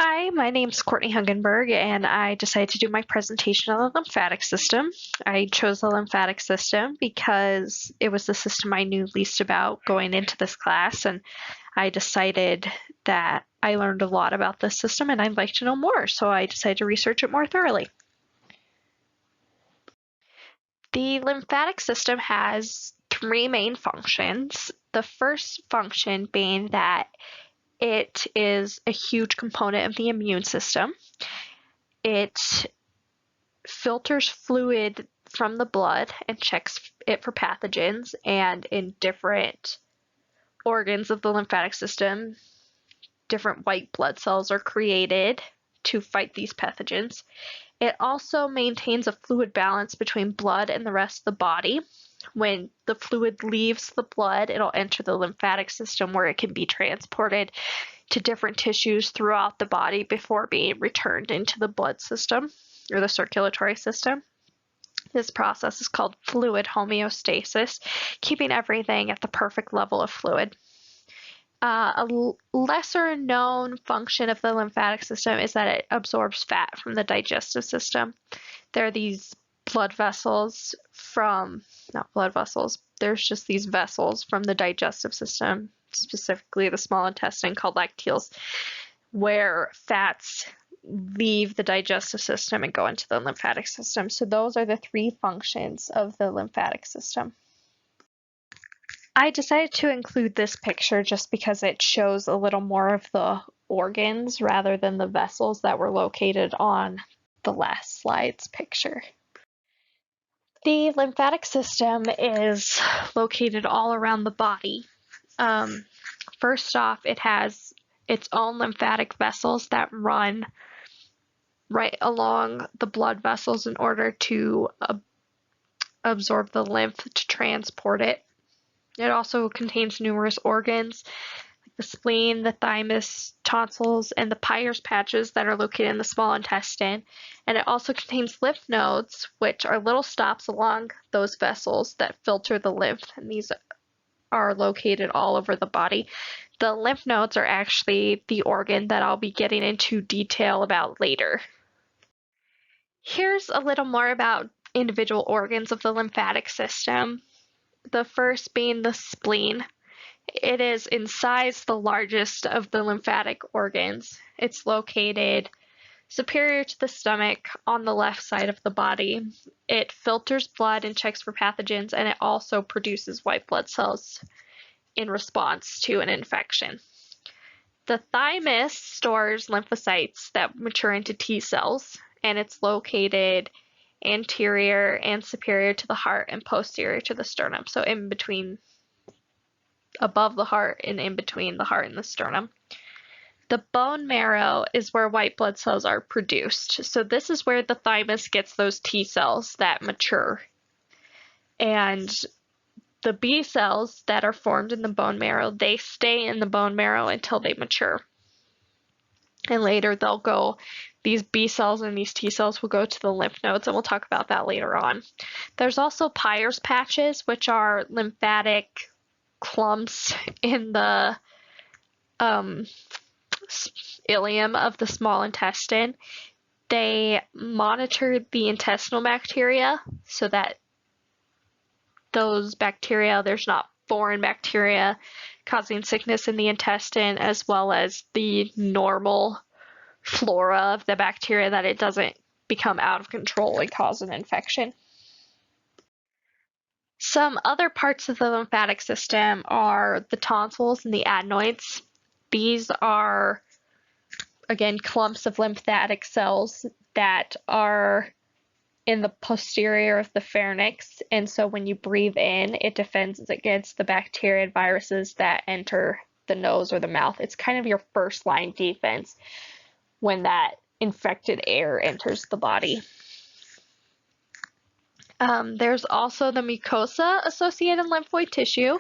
Hi, my name's Courtney Hungenberg, and I decided to do my presentation on the lymphatic system. I chose the lymphatic system because it was the system I knew least about going into this class, and I decided that I learned a lot about this system and I'd like to know more, so I decided to research it more thoroughly. The lymphatic system has three main functions. The first function being that it is a huge component of the immune system. It filters fluid from the blood and checks it for pathogens, and in different organs of the lymphatic system, different white blood cells are created to fight these pathogens. It also maintains a fluid balance between blood and the rest of the body. When the fluid leaves the blood, it'll enter the lymphatic system where it can be transported to different tissues throughout the body before being returned into the blood system or the circulatory system. This process is called fluid homeostasis, keeping everything at the perfect level of fluid. A lesser known function of the lymphatic system is that it absorbs fat from the digestive system. There are these blood vessels from, not blood vessels, there's just these vessels from the digestive system, specifically the small intestine called lacteals, where fats leave the digestive system and go into the lymphatic system. So those are the three functions of the lymphatic system. I decided to include this picture just because it shows a little more of the organs rather than the vessels that were located on the last slide's picture. The lymphatic system is located all around the body. First off, it has its own lymphatic vessels that run right along the blood vessels in order to absorb the lymph to transport it. It also contains numerous organs, like the spleen, the thymus, tonsils, and the Peyer's patches that are located in the small intestine. And it also contains lymph nodes, which are little stops along those vessels that filter the lymph, and these are located all over the body. The lymph nodes are actually the organ that I'll be getting into detail about later. Here's a little more about individual organs of the lymphatic system. The first being the spleen. It is in size the largest of the lymphatic organs. It's located superior to the stomach on the left side of the body. It filters blood and checks for pathogens, and it also produces white blood cells in response to an infection. The thymus stores lymphocytes that mature into T cells, and it's located anterior and superior to the heart and posterior to the sternum, so in between, above the heart and in between the heart and the sternum. The bone marrow is where white blood cells are produced, so this is where the thymus gets those T cells that mature, and the B cells that are formed in the bone marrow, they stay in the bone marrow until they mature, and later they'll go, these B cells and these T cells will go to the lymph nodes, and we'll talk about that later on. There's also Peyer's patches, which are lymphatic clumps in the ileum of the small intestine. They monitor the intestinal bacteria so that those bacteria, there's not foreign bacteria causing sickness in the intestine, as well as the normal flora of the bacteria, that it doesn't become out of control and cause an infection. Some other parts of the lymphatic system are the tonsils and the adenoids. These are, again, clumps of lymphatic cells that are in the posterior of the pharynx, and so when you breathe in, it defends against the bacteria and viruses that enter the nose or the mouth. It's kind of your first line defense when that infected air enters the body. There's also the mucosa-associated lymphoid tissue,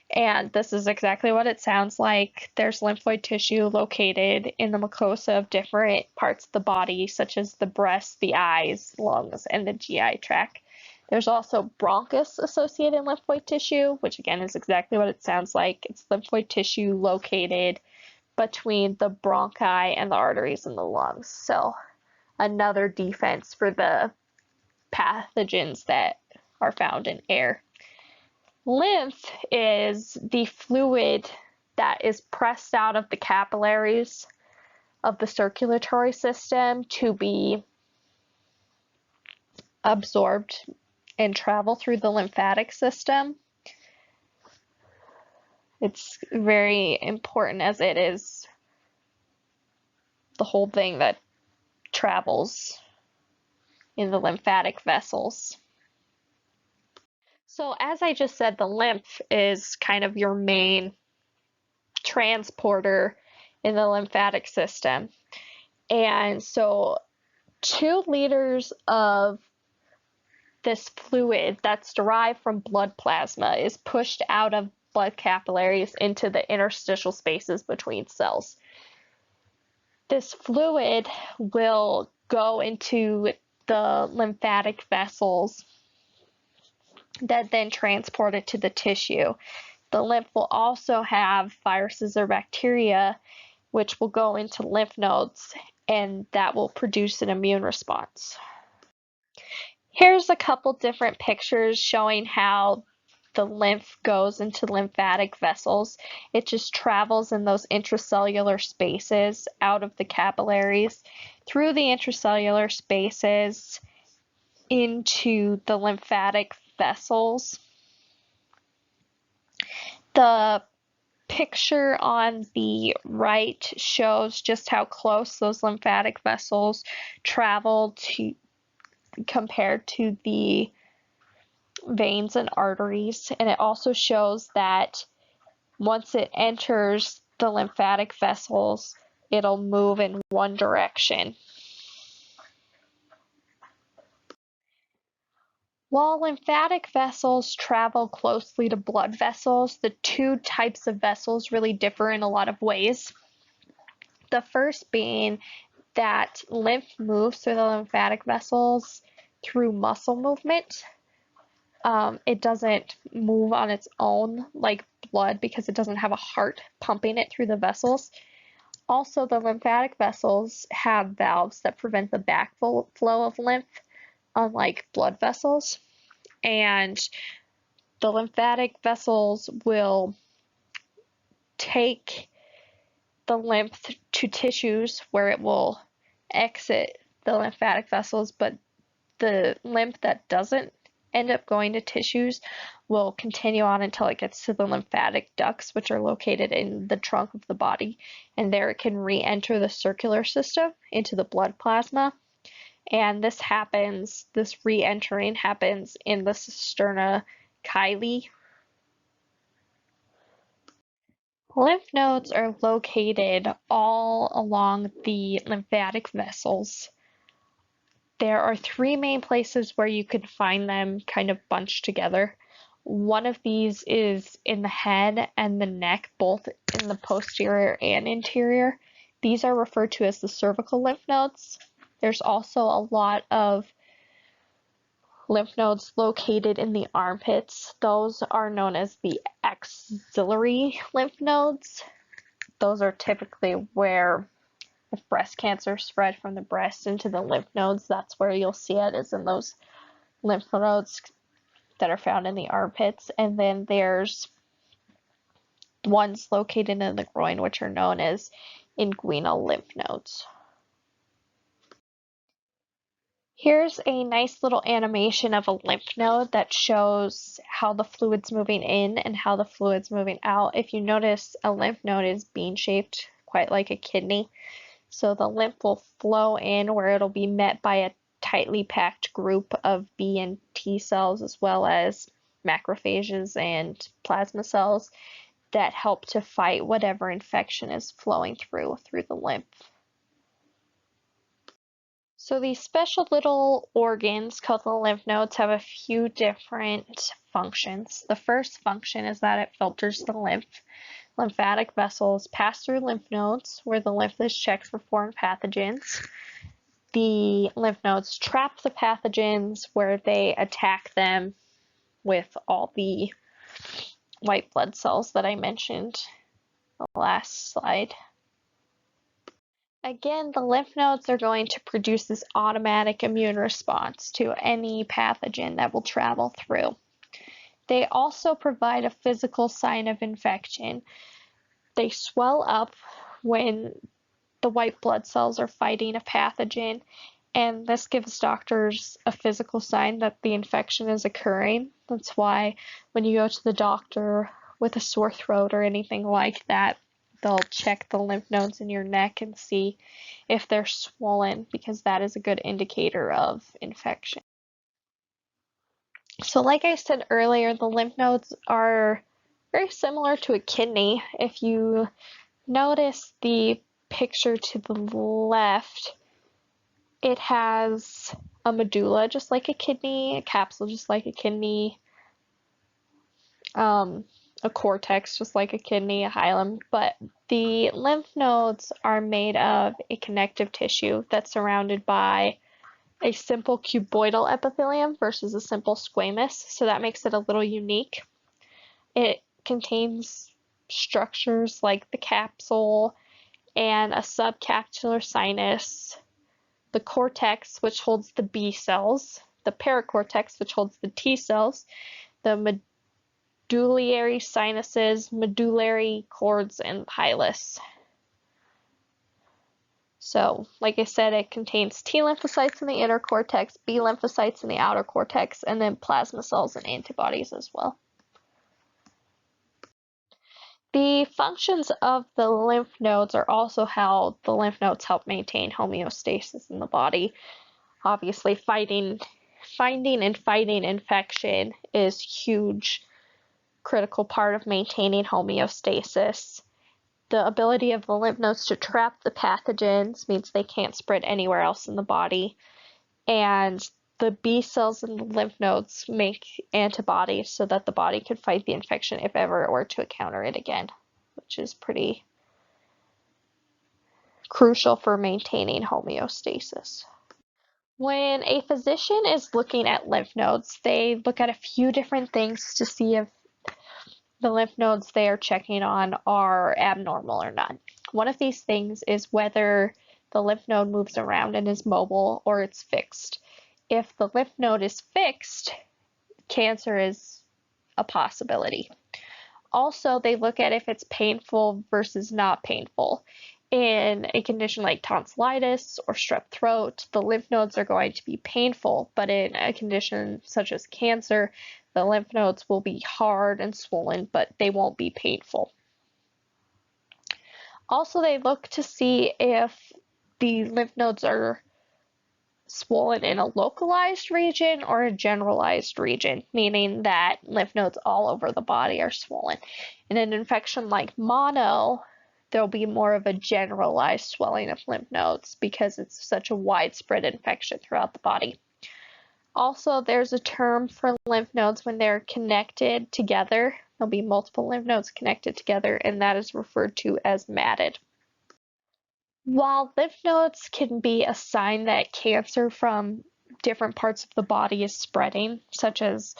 and this is exactly what it sounds like. There's lymphoid tissue located in the mucosa of different parts of the body, such as the breast, the eyes, lungs, and the GI tract. There's also bronchus-associated lymphoid tissue, which again is exactly what it sounds like. It's lymphoid tissue located between the bronchi and the arteries in the lungs. So another defense for the pathogens that are found in air. Lymph is the fluid that is pressed out of the capillaries of the circulatory system to be absorbed and travel through the lymphatic system. It's very important as it is the whole thing that travels in the lymphatic vessels. So as I just said, the lymph is kind of your main transporter in the lymphatic system. And so 2 liters of this fluid that's derived from blood plasma is pushed out of blood capillaries into the interstitial spaces between cells. This fluid will go into the lymphatic vessels that then transport it to the tissue. The lymph will also have viruses or bacteria which will go into lymph nodes, and that will produce an immune response. Here's a couple different pictures showing how the lymph goes into lymphatic vessels. It just travels in those intracellular spaces out of the capillaries, through the intracellular spaces into the lymphatic vessels. The picture on the right shows just how close those lymphatic vessels travel to compared to the veins and arteries, and it also shows that once it enters the lymphatic vessels, it'll move in one direction. While lymphatic vessels travel closely to blood vessels, the 2 types of vessels really differ in a lot of ways. The first being that lymph moves through the lymphatic vessels through muscle movement. It doesn't move on its own like blood because it doesn't have a heart pumping it through the vessels. Also, the lymphatic vessels have valves that prevent the backflow of lymph, unlike blood vessels. And the lymphatic vessels will take the lymph to tissues where it will exit the lymphatic vessels, but the lymph that doesn't end up going to tissues will continue on until it gets to the lymphatic ducts, which are located in the trunk of the body, and there it can re-enter the circular system into the blood plasma. And this re-entering happens in the cisterna chyli. Lymph nodes are located all along the lymphatic vessels. There are 3 main places where you could find them kind of bunched together. One of these is in the head and the neck, both in the posterior and interior. These are referred to as the cervical lymph nodes. There's also a lot of lymph nodes located in the armpits. Those are known as the axillary lymph nodes. Those are typically where, if breast cancer spread from the breast into the lymph nodes, that's where you'll see it, is in those lymph nodes that are found in the armpits. And then there's ones located in the groin, which are known as inguinal lymph nodes. Here's a nice little animation of a lymph node that shows how the fluid's moving in and how the fluid's moving out. If you notice, a lymph node is bean-shaped, quite like a kidney. So the lymph will flow in where it'll be met by a tightly packed group of B and T cells, as well as macrophages and plasma cells that help to fight whatever infection is flowing through the lymph. So these special little organs called the lymph nodes have a few different functions. The first function is that it filters the lymph. Lymphatic vessels pass through lymph nodes where the lymph is checked for foreign pathogens. The lymph nodes trap the pathogens where they attack them with all the white blood cells that I mentioned in the last slide. Again, the lymph nodes are going to produce this automatic immune response to any pathogen that will travel through. They also provide a physical sign of infection. They swell up when the white blood cells are fighting a pathogen, and this gives doctors a physical sign that the infection is occurring. That's why when you go to the doctor with a sore throat or anything like that, they'll check the lymph nodes in your neck and see if they're swollen, because that is a good indicator of infection. So like I said earlier, the lymph nodes are very similar to a kidney. If you notice the picture to the left, it has a medulla just like a kidney, a capsule just like a kidney, a cortex just like a kidney, a hilum, but the lymph nodes are made of a connective tissue that's surrounded by a simple cuboidal epithelium versus a simple squamous, so that makes it a little unique. It contains structures like the capsule and a subcapsular sinus, the cortex, which holds the B cells, the paracortex, which holds the T cells, the medullary sinuses, medullary cords, and hilus. So, like I said, it contains T lymphocytes in the inner cortex, B lymphocytes in the outer cortex, and then plasma cells and antibodies as well. The functions of the lymph nodes are also how the lymph nodes help maintain homeostasis in the body. Obviously, finding and fighting infection is a huge, critical part of maintaining homeostasis. The ability of the lymph nodes to trap the pathogens means they can't spread anywhere else in the body. And the B cells in the lymph nodes make antibodies so that the body could fight the infection if ever it were to encounter it again, which is pretty crucial for maintaining homeostasis. When a physician is looking at lymph nodes, they look at a few different things to see if the lymph nodes they are checking on are abnormal or not. One of these things is whether the lymph node moves around and is mobile or it's fixed. If the lymph node is fixed, cancer is a possibility. Also, they look at if it's painful versus not painful. In a condition like tonsillitis or strep throat, the lymph nodes are going to be painful, but in a condition such as cancer, the lymph nodes will be hard and swollen, but they won't be painful. Also, they look to see if the lymph nodes are swollen in a localized region or a generalized region, meaning that lymph nodes all over the body are swollen. In an infection like mono, there'll be more of a generalized swelling of lymph nodes because it's such a widespread infection throughout the body. Also, there's a term for lymph nodes when they're connected together. There'll be multiple lymph nodes connected together, and that is referred to as matted. While lymph nodes can be a sign that cancer from different parts of the body is spreading, such as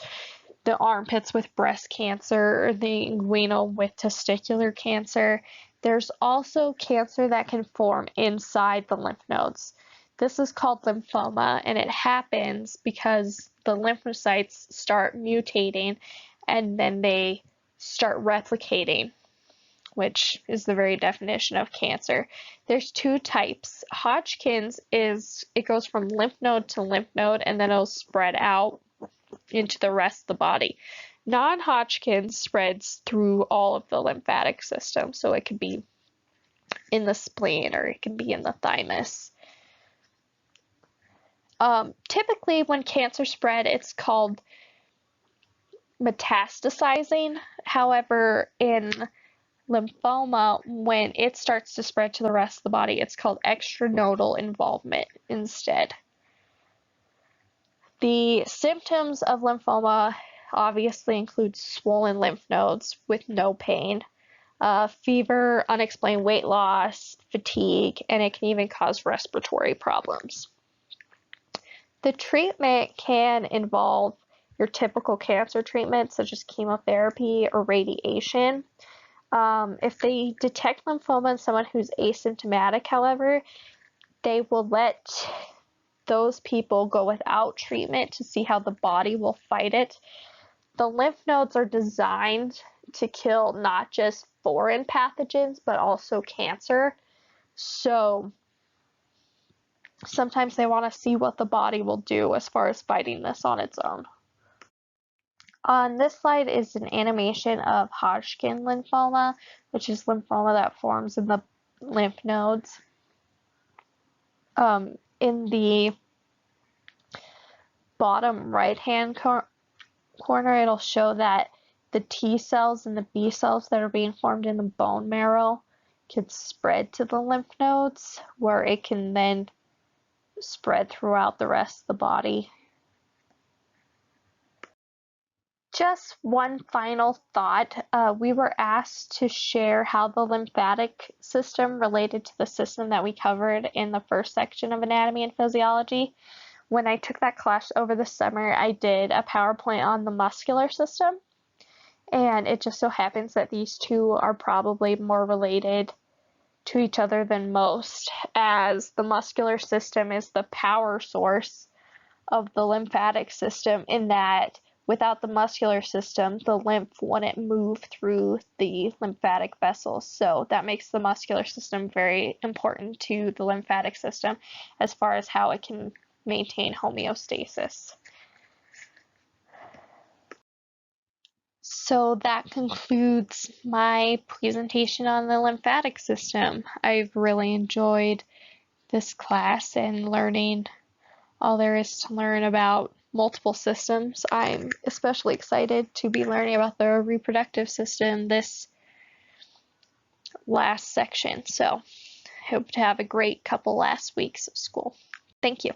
the armpits with breast cancer or the inguinal with testicular cancer, there's also cancer that can form inside the lymph nodes. This is called lymphoma, and it happens because the lymphocytes start mutating and then they start replicating, which is the very definition of cancer. There's two types. Hodgkin's it goes from lymph node to lymph node and then it'll spread out into the rest of the body. Non-Hodgkin's spreads through all of the lymphatic system, so it could be in the spleen or it can be in the thymus. Typically, when cancer spread, it's called metastasizing. However, in lymphoma, when it starts to spread to the rest of the body, it's called extranodal involvement instead. The symptoms of lymphoma obviously include swollen lymph nodes with no pain, fever, unexplained weight loss, fatigue, and it can even cause respiratory problems. The treatment can involve your typical cancer treatment, such as chemotherapy or radiation. If they detect lymphoma in someone who's asymptomatic, however, they will let those people go without treatment to see how the body will fight it. The lymph nodes are designed to kill not just foreign pathogens, but also cancer. So sometimes they want to see what the body will do as far as fighting this on its own. On this slide is an animation of Hodgkin lymphoma, which is lymphoma that forms in the lymph nodes. In the bottom right-hand corner, it'll show that the T cells and the B cells that are being formed in the bone marrow can spread to the lymph nodes, where it can then spread throughout the rest of the body. Just one final thought. We were asked to share how the lymphatic system related to the system that we covered in the first section of anatomy and physiology. When I took that class over the summer, I did a PowerPoint on the muscular system, and it just so happens that these two are probably more related to each other than most, as the muscular system is the power source of the lymphatic system, in that without the muscular system, the lymph wouldn't move through the lymphatic vessels. So that makes the muscular system very important to the lymphatic system as far as how it can maintain homeostasis. So that concludes my presentation on the lymphatic system. I've really enjoyed this class and learning all there is to learn about multiple systems. I'm especially excited to be learning about the reproductive system this last section. So hope to have a great couple last weeks of school. Thank you.